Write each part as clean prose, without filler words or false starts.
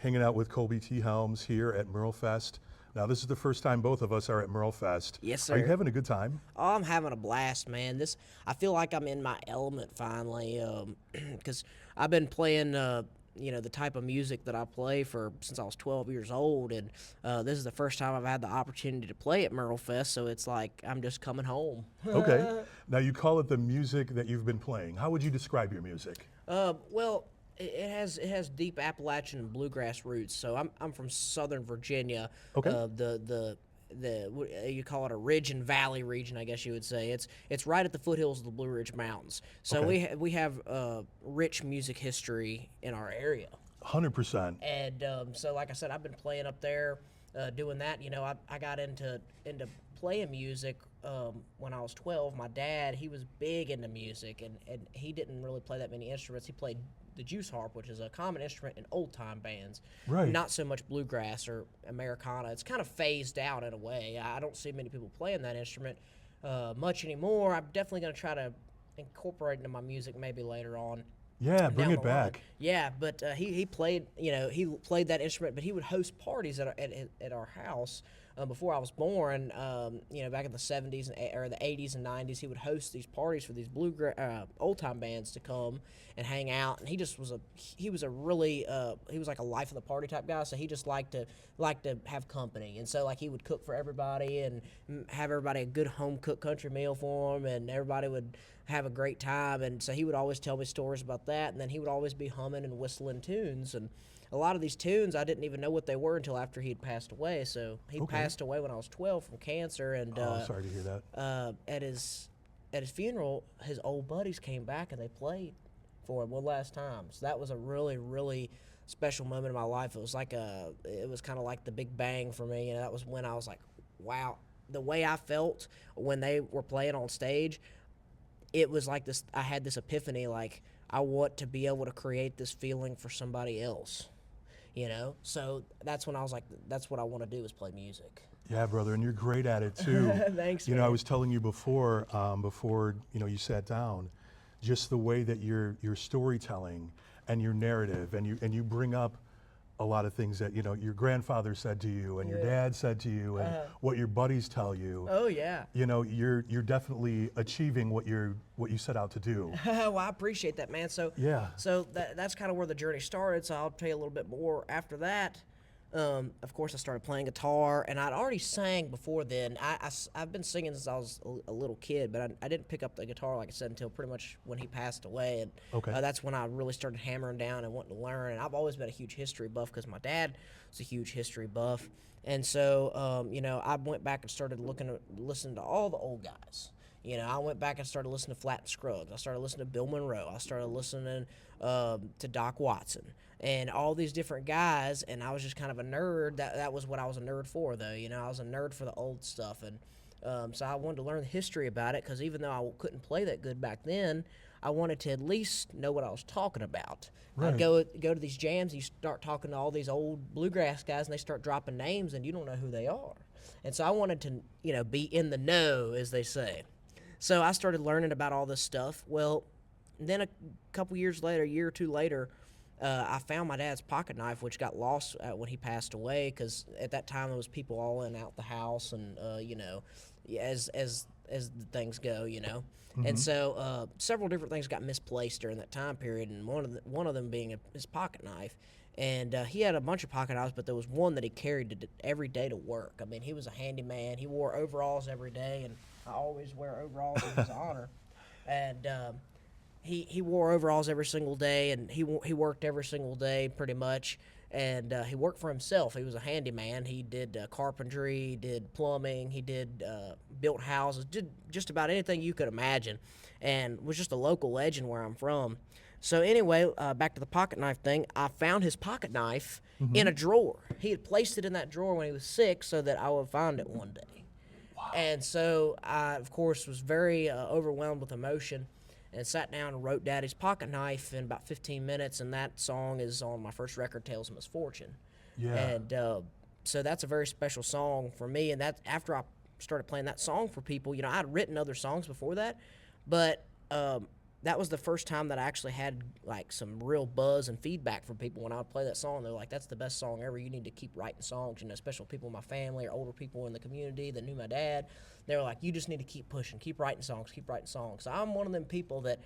hanging out with Colby T. Helms here at MerleFest. Now, this is the first time both of us are at MerleFest. Yes, sir. Are you having a good time? Oh, I'm having a blast, man. I feel like I'm in my element finally, because I've been playing, the type of music that I play since I was 12 years old, and this is the first time I've had the opportunity to play at MerleFest, so it's like I'm just coming home. Okay. Now, you call it the music that you've been playing. How would you describe your music? Well, it has deep Appalachian and bluegrass roots. So I'm from Southern Virginia. Okay. You call it a ridge and valley region, I guess you would say. It's right at the foothills of the Blue Ridge Mountains. So Okay. we have rich music history in our area. 100%. And so, like I said, I've been playing up there, doing that. I got into playing music when I was 12. My dad, he was big into music, and he didn't really play that many instruments. He played the juice harp, which is a common instrument in old-time bands. Right. Not so much bluegrass or Americana. It's kind of phased out in a way. I don't see many people playing that instrument much anymore. I'm definitely going to try to incorporate it into my music maybe later on. Yeah, bring Down it the line. back. Yeah, but he played, he played that instrument, but he would host parties at our house before I was born. Back in the 70s or the 80s and 90s, he would host these parties for these old time bands to come and hang out. And he just was he was like a life of the party type guy. So he just liked to have company, and so like he would cook for everybody and have everybody a good home cooked country meal for him, and everybody would have a great time. And so he would always tell me stories about that, and then he would always be humming and whistling tunes, and a lot of these tunes I didn't even know what they were until after he had passed away. So he passed away when I was 12 from cancer, and Sorry to hear that. at his funeral, his old buddies came back and they played for him one last time. So that was a really, really special moment in my life. It was kind of like the big bang for me. That was when I was like, wow, the way I felt when they were playing on stage, it was like this. I had this epiphany, like I want to be able to create this feeling for somebody else. So that's when I was like, that's what I want to do, is play music. Yeah, brother, and you're great at it too. Thanks, I man. was telling you before you sat down, just the way that your storytelling and your narrative, and you bring up a lot of things that your grandfather said to you, and your dad said to you, and what your buddies tell you. Oh yeah. You're definitely achieving what you set out to do. Well, I appreciate that, man. So Yeah. So that's kind of where the journey started. So I'll tell you a little bit more after that. Of course, I started playing guitar, and I'd already sang before then. I've been singing since I was a little kid, but I didn't pick up the guitar, like I said, until pretty much when he passed away. And that's when I really started hammering down and wanting to learn. And I've always been a huge history buff because my dad was a huge history buff. And so, I went back and started listening to all the old guys. I went back and started listening to Flat and Scruggs. I started listening to Bill Monroe. I started listening to Doc Watson and all these different guys. And I was just kind of a nerd. That was what I was a nerd for, though. I was a nerd for the old stuff. And so I wanted to learn the history about it, because even though I couldn't play that good back then, I wanted to at least know what I was talking about. Right. I'd go to these jams, you start talking to all these old bluegrass guys, and they start dropping names, and you don't know who they are. And so I wanted to, be in the know, as they say. So I started learning about all this stuff. Well, then a couple years later, a year or two later, I found my dad's pocket knife, which got lost when he passed away, because at that time there was people all in and out the house, and as the things go, And so several different things got misplaced during that time period, and one of them being his pocket knife. And he had a bunch of pocket knives, but there was one that he carried every day to work. I mean, he was a handyman. He wore overalls every day, and I always wear overalls in his honor. And he wore overalls every single day, and he worked every single day pretty much. And he worked for himself. He was a handyman. He did carpentry, he did plumbing, he did built houses, did just about anything you could imagine, and was just a local legend where I'm from. So anyway, back to the pocket knife thing, I found his pocket knife in a drawer. He had placed it in that drawer when he was sick so that I would find it one day. Wow. And so I, of course, was very overwhelmed with emotion, and sat down and wrote Daddy's Pocket Knife in about 15 minutes, and that song is on my first record, Tales of Misfortune. Yeah. And so that's a very special song for me, and that after I started playing that song for people, I'd written other songs before that, but that was the first time that I actually had like some real buzz and feedback from people when I would play that song. They're like, "That's the best song ever. You need to keep writing songs." You know, especially people in my family or older people in the community that knew my dad. They were like, "You just need to keep pushing, keep writing songs, keep writing songs." So I'm one of them people that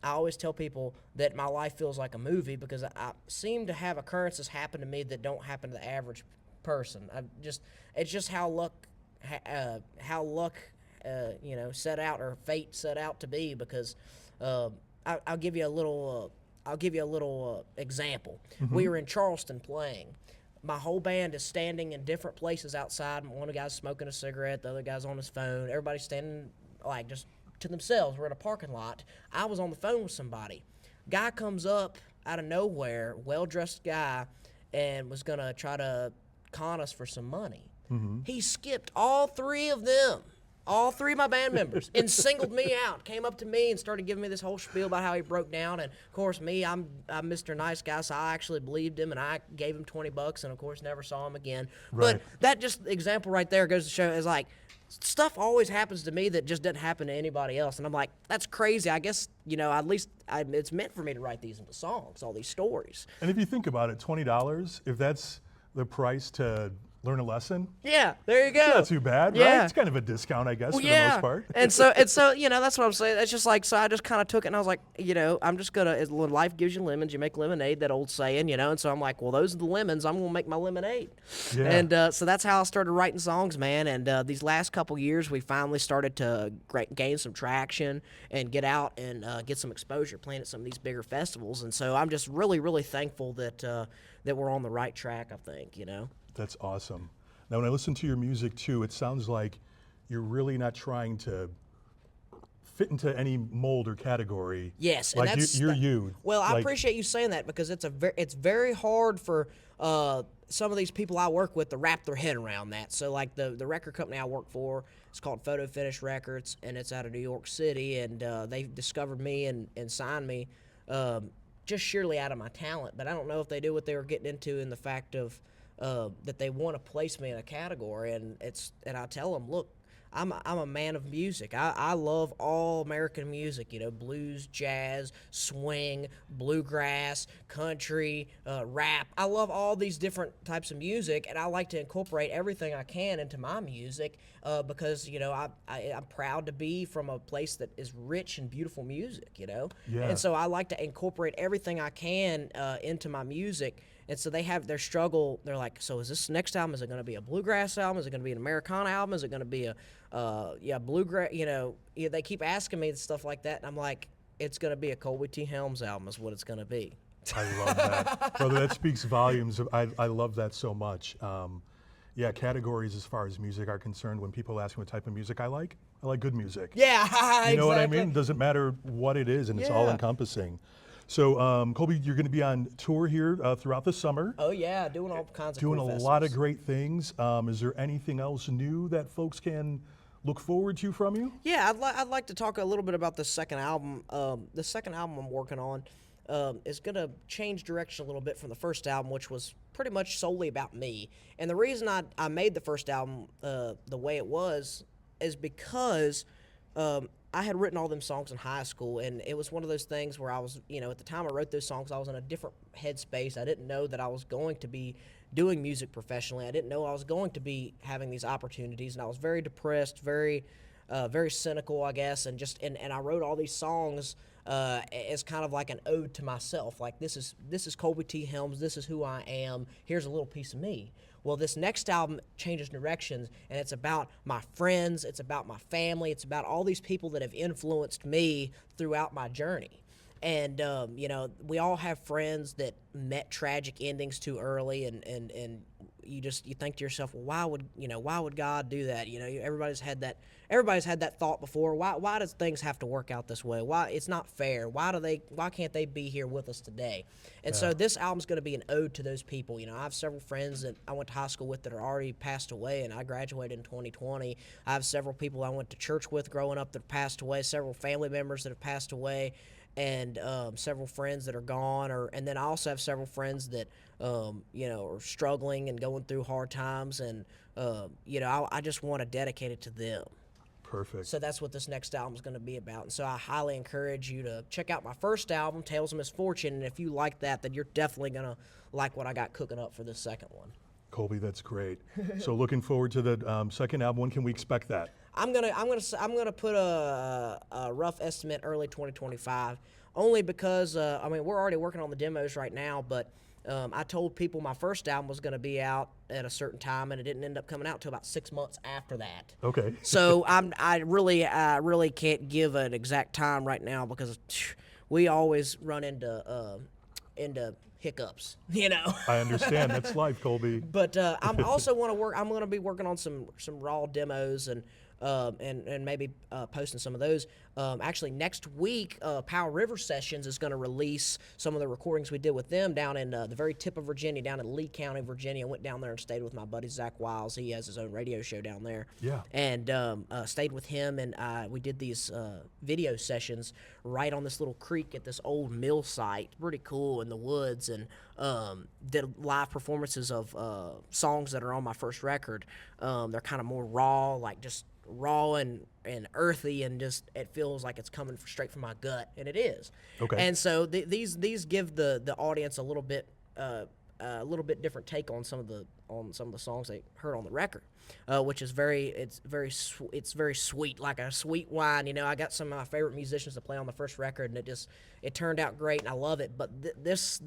I always tell people that my life feels like a movie because I seem to have occurrences happen to me that don't happen to the average person. It's just how luck set out, or fate set out to be, because I'll give you a little example. We were in Charleston playing. My whole band is standing in different places outside. One of the guys smoking a cigarette, the other guy's on his phone. Everybody's standing like just to themselves. We're in a parking lot. I was on the phone with somebody. Guy comes up out of nowhere, well-dressed guy, and was gonna try to con us for some money. He skipped all three of them, all three of my band members, and singled me out. Came up to me and started giving me this whole spiel about how he broke down. And of course, I'm Mr. Nice Guy, so I actually believed him, and I gave him $20, and of course, never saw him again. Right. But that just example right there goes to show is like, stuff always happens to me that just doesn't happen to anybody else. And I'm like, that's crazy. I guess, at least it's meant for me to write these into songs, all these stories. And if you think about it, $20, if that's the price to learn a lesson, Yeah, there you go. it's not too bad, Yeah. right? It's kind of a discount, I guess, for the Yeah, most part. and so that's what I'm saying. It's just like, so I just kind of took it, and I was like, I'm just gonna, when life gives you lemons, you make lemonade, that old saying, and so I'm like, well, those are the lemons, I'm gonna make my lemonade. Yeah. And so that's how I started writing songs, man. And these last couple years, we finally started to gain some traction and get out and get some exposure playing at some of these bigger festivals. And so I'm just really, really thankful that we're on the right track, I think. That's awesome. Now, when I listen to your music too, it sounds like you're really not trying to fit into any mold or category. Yes, and like you're you. Well, I Like, appreciate you saying that, because it's very hard for some of these people I work with to wrap their head around that. So like the record company I work for, it's called Photo Finish Records, and it's out of New York City, and they discovered me and signed me just sheerly out of my talent. But I don't know if they knew what they were getting into in the fact of that they want to place me in a category, and I tell them, look, I'm a man of music. I love all American music, blues, jazz, swing, bluegrass, country, rap. I love all these different types of music, and I like to incorporate everything I can into my music because, I'm proud to be from a place that is rich and beautiful music, Yeah. And so I like to incorporate everything I can into my music. And so they have their struggle. They're like, so is this next album, is it going to be a bluegrass album? Is it going to be an Americana album? Is it going to be a bluegrass? They keep asking me stuff like that. And I'm like, it's going to be a Colby T. Helms album is what it's going to be. I love that. Brother, that speaks volumes. I love that so much. Categories as far as music are concerned, when people ask me what type of music I like good music. Yeah, You know what I exactly. mean? It doesn't matter what it is, and it's all Yeah. encompassing. So, Colby, you're going to be on tour here throughout the summer, Oh, yeah, doing all kinds of doing cool a lot of festivals. great things. Is there anything else new that folks can look forward to from you? Yeah, I'd like to talk a little bit about the second album. The second album I'm working on is going to change direction a little bit from the first album, which was pretty much solely about me. And the reason I made the first album the way it was is because I had written all them songs in high school, and it was one of those things where I was, at the time I wrote those songs, I was in a different headspace. I didn't know that I was going to be doing music professionally. I didn't know I was going to be having these opportunities, and I was very depressed, very cynical, I guess, and I wrote all these songs as kind of like an ode to myself. Like, this is Colby T. Helms. This is who I am. Here's a little piece of me. Well, this next album changes directions, and it's about my friends, it's about my family, it's about all these people that have influenced me throughout my journey. And we all have friends that met tragic endings too early, and you think to yourself, well, why would God do that? Everybody's had that thought before. Why does things have to work out this way? Why it's not fair? Why can't they be here with us today? And so this album's going to be an ode to those people. I have several friends that I went to high school with that are already passed away, and I graduated in 2020. I have several people I went to church with growing up that have passed away, several family members that have passed away, and several friends that are gone. And then I also have several friends that are struggling and going through hard times, and I just want to dedicate it to them. Perfect. So that's what this next album is going to be about. And so I highly encourage you to check out my first album, Tales of Misfortune. And if you like that, then you're definitely going to like what I got cooking up for this second one. Colby, that's great. So looking forward to the second album. When can we expect that? I'm gonna put a rough estimate early 2025, only because I mean, we're already working on the demos right now, but I told people my first album was gonna be out at a certain time, and it didn't end up coming out until about 6 months after that. Okay. So I really can't give an exact time right now because we always run into hiccups, you know. I understand. That's life, Colby. But I'm also want to work. I'm going to be working on some raw demos and maybe posting some of those. Actually, next week, Powell River Sessions is going to release some of the recordings we did with them down in the very tip of Virginia, down in Lee County, Virginia. Went down there and stayed with my buddy Zach Wiles. He has his own radio show down there. Yeah. And stayed with him, and we did these video sessions right on this little creek at this old mill site. Pretty cool in the woods, and did live performances of songs that are on my first record. They're kind of more raw, like just raw and earthy, and just it feels like it's coming straight from my gut, and it is. Okay. And so these give the audience a little bit different take on some of the songs they heard on the record, which is it's very sweet, like a sweet wine. You know, I got some of my favorite musicians to play on the first record, and it turned out great, and I love it. But this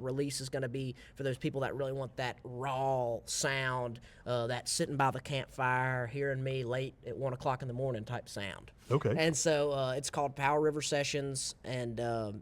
release is going to be for those people that really want that raw sound, that sitting by the campfire, hearing me late at 1 o'clock in the morning type sound. Okay. And so it's called Powell River Sessions, and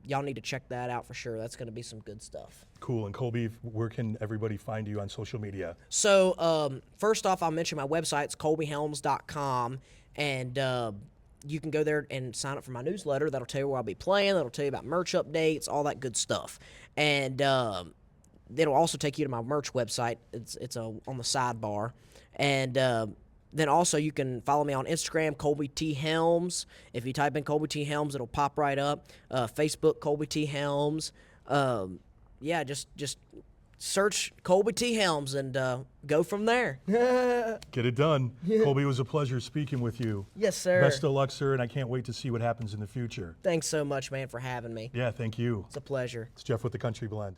y'all need to check that out for sure. That's going to be some good stuff. Cool. And Colby, where can everybody find you on social media? So first off, I'll mention my website. It's colbyhelms.com, and you can go there and sign up for my newsletter. That'll tell you where I'll be playing. That'll tell you about merch updates, all that good stuff. And it'll also take you to my merch website. It's on the sidebar. And then also you can follow me on Instagram, Colby T. Helms. If you type in Colby T. Helms, it'll pop right up. Facebook, Colby T. Helms. Yeah, just search Colby T. Helms and go from there. Get it done. Colby, it was a pleasure speaking with you. Yes, sir. Best of luck, sir, and I can't wait to see what happens in the future. Thanks so much, man, for having me. Yeah, thank you. It's a pleasure. It's Jeff with the Country Blend.